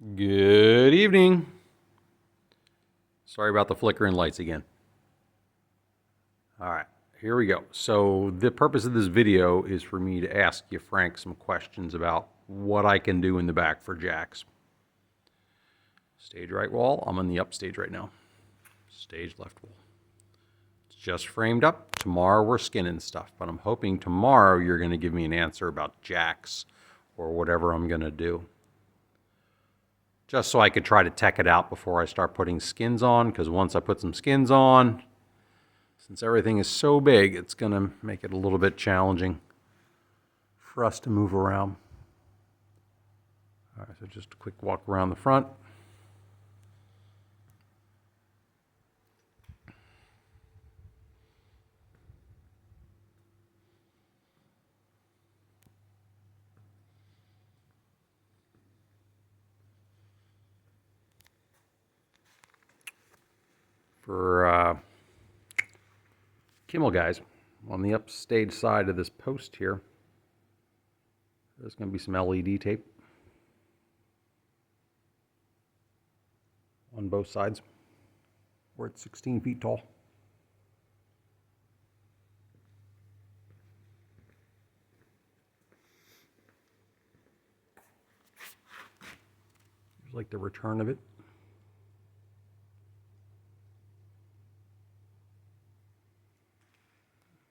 Good evening. Sorry about the flickering lights again. All right, here we go. So the purpose of this video is for me to ask you, Frank, some questions about what I can do in the back for jacks. Stage right wall, I'm on the upstage right now. Stage left wall. It's just framed up. Tomorrow we're skinning stuff, but I'm hoping tomorrow you're gonna give me an answer about jacks or whatever I'm gonna do. Just so I could try to tech it out before I start putting skins on, because once I put some skins on, since everything is so big, it's going to make it a little bit challenging for us to move around. All right, so just a quick walk around the front. For Kimmel guys, on the upstage side of this post here, there's going to be some LED tape on both sides. We're at 16 feet tall. Here's like the return of it.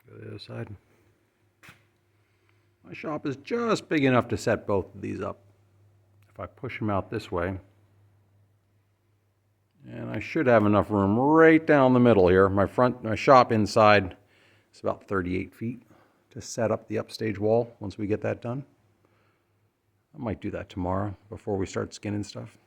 Go to the other side. My shop is just big enough to set both of these up. If I push them out this way, and I should have enough room right down the middle here. My shop inside is about 38 feet to set up the upstage wall once we get that done. I might do that tomorrow before we start skinning stuff.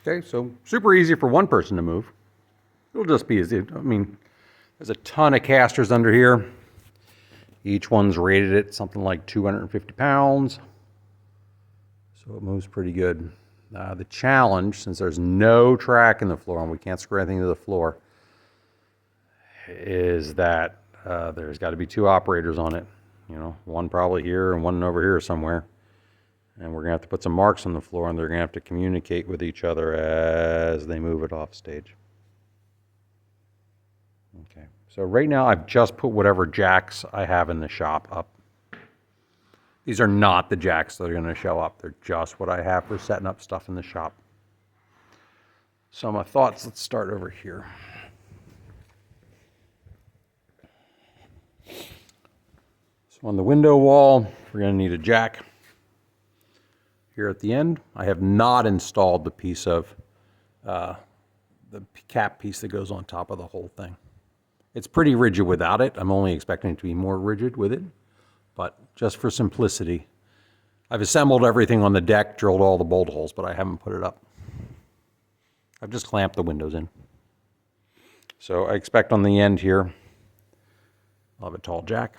Okay, so super easy for one person to move. It'll just be easy. I mean, there's a ton of casters under here. Each one's rated at something like 250 pounds. So it moves pretty good. The challenge, since there's no track in the floor and we can't screw anything to the floor, is that there's got to be two operators on it. You know, one probably here and one over here somewhere. And we're going to have to put some marks on the floor, and they're going to have to communicate with each other as they move it off stage. Okay, so right now I've just put whatever jacks I have in the shop up. These are not the jacks that are going to show up. They're just what I have for setting up stuff in the shop. So my thoughts, let's start over here. So on the window wall, we're going to need a jack. Here at the end, I have not installed the piece of the cap piece that goes on top of the whole thing. It's pretty rigid without it. I'm only expecting it to be more rigid with it, but just for simplicity, I've assembled everything on the deck, drilled all the bolt holes, but I haven't put it up. I've just clamped the windows in. So I expect on the end here, I'll have a tall jack.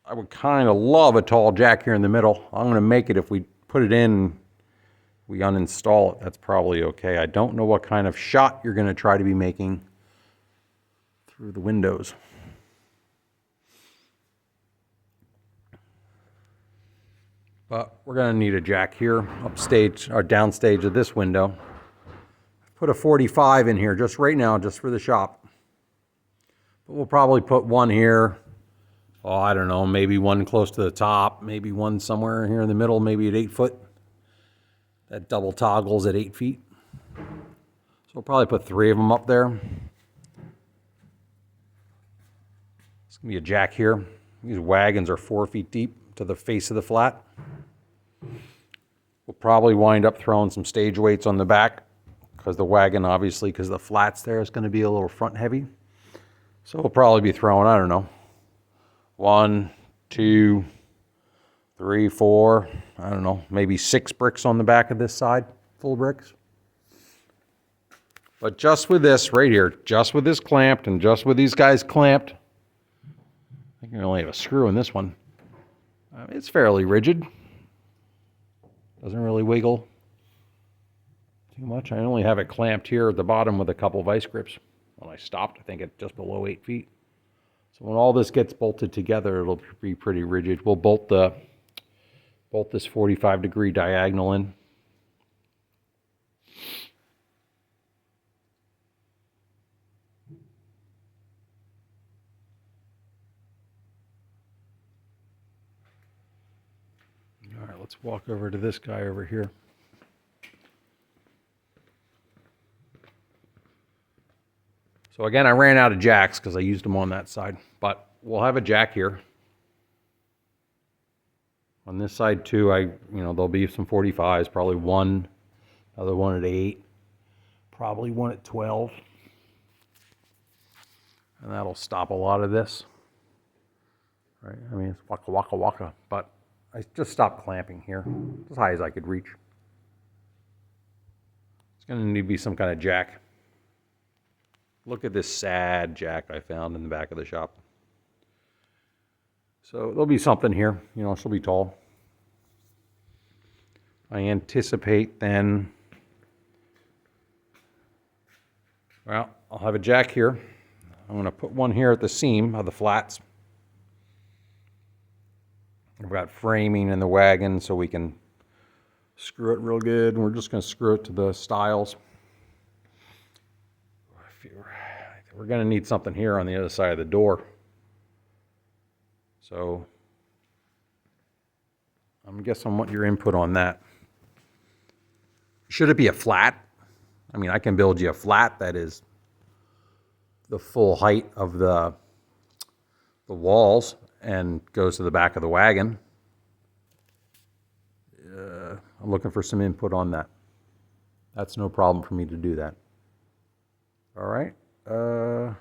I would kind of love a tall jack here in the middle. I'm going to make it, if we put it in, we uninstall it, that's probably okay. I don't know what kind of shot you're going to try to be making through the windows. But we're going to need a jack here, upstage or downstage of this window. Put a 45 in here just right now, just for the shop. But we'll probably put one here. Oh, I don't know, maybe one close to the top, maybe one somewhere here in the middle, maybe at 8 foot. That double toggles at 8 feet. So we'll probably put 3 of them up there. It's gonna be a jack here. These wagons are 4 feet deep to the face of the flat. We'll probably wind up throwing some stage weights on the back because the wagon, obviously, because the flat's there, is going to be a little front heavy. So we'll probably be throwing, I don't know, 1, 2, 3, 4, I don't know, maybe 6 bricks on the back of this side, full bricks. But just with this right here, just with this clamped and just with these guys clamped, I think I only have a screw in this one. It's fairly rigid. Doesn't really wiggle too much. I only have it clamped here at the bottom with a couple of vice grips. When I stopped, I think at just below 8 feet. So when all this gets bolted together, it'll be pretty rigid. We'll bolt this 45-degree diagonal in. All right, let's walk over to this guy over here. So again, I ran out of jacks because I used them on that side, but we'll have a jack here. On this side too, there'll be some 45s, probably one, another one at 8, probably one at 12. And that'll stop a lot of this. Right? I mean, it's waka waka waka, but I just stopped clamping here as high as I could reach. It's going to need to be some kind of jack. Look at this sad jack I found in the back of the shop. So there'll be something here, she'll be tall. I anticipate then, well, I'll have a jack here. I'm going to put one here at the seam of the flats. I've got framing in the wagon so we can screw it real good. And we're just going to screw it to the stiles. We're going to need something here on the other side of the door. So I'm guessing what your input on that. Should it be a flat? I mean, I can build you a flat that is the full height of the walls and goes to the back of the wagon. I'm looking for some input on that. That's no problem for me to do that. All right. All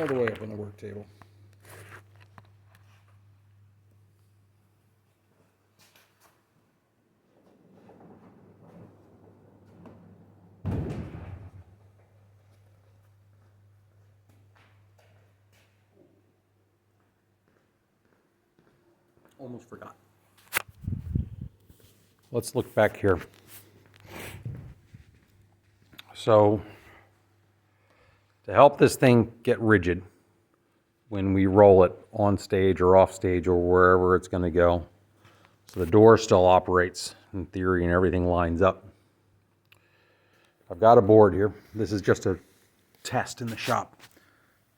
the way up on the work table. Almost forgot. Let's look back here. So, to help this thing get rigid when we roll it on stage or off stage or wherever it's going to go, so the door still operates in theory and everything lines up, I've got a board here. This is just a test in the shop.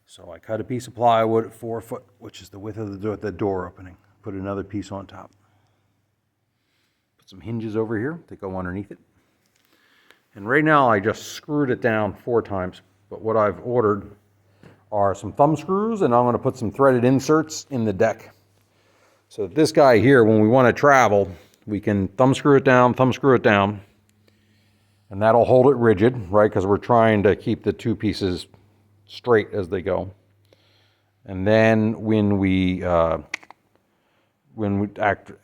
So I cut a piece of plywood at 4 foot, which is the width of the door opening. Put another piece on top. Put some hinges over here to go underneath it. And right now I just screwed it down 4 times. But what I've ordered are some thumb screws, and I'm going to put some threaded inserts in the deck. So that this guy here, when we want to travel, we can thumb screw it down, and that'll hold it rigid, right? Because we're trying to keep the 2 pieces straight as they go. And then when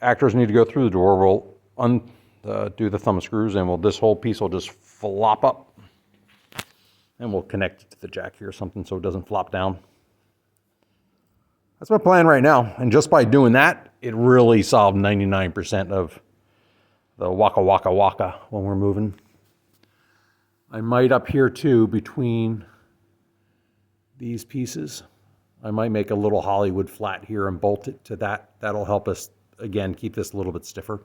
actors need to go through the door, we'll undo the thumb screws, and this whole piece will just flop up. And we'll connect it to the jack here or something so it doesn't flop down. That's my plan right now. And just by doing that, it really solved 99% of the waka waka waka when we're moving. I might up here too, between these pieces, I might make a little Hollywood flat here and bolt it to that. That'll help us, again, keep this a little bit stiffer.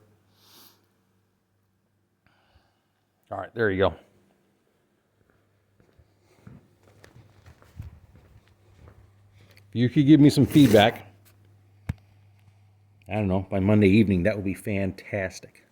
All right, there you go. You could give me some feedback I don't know, by Monday evening, that would be fantastic.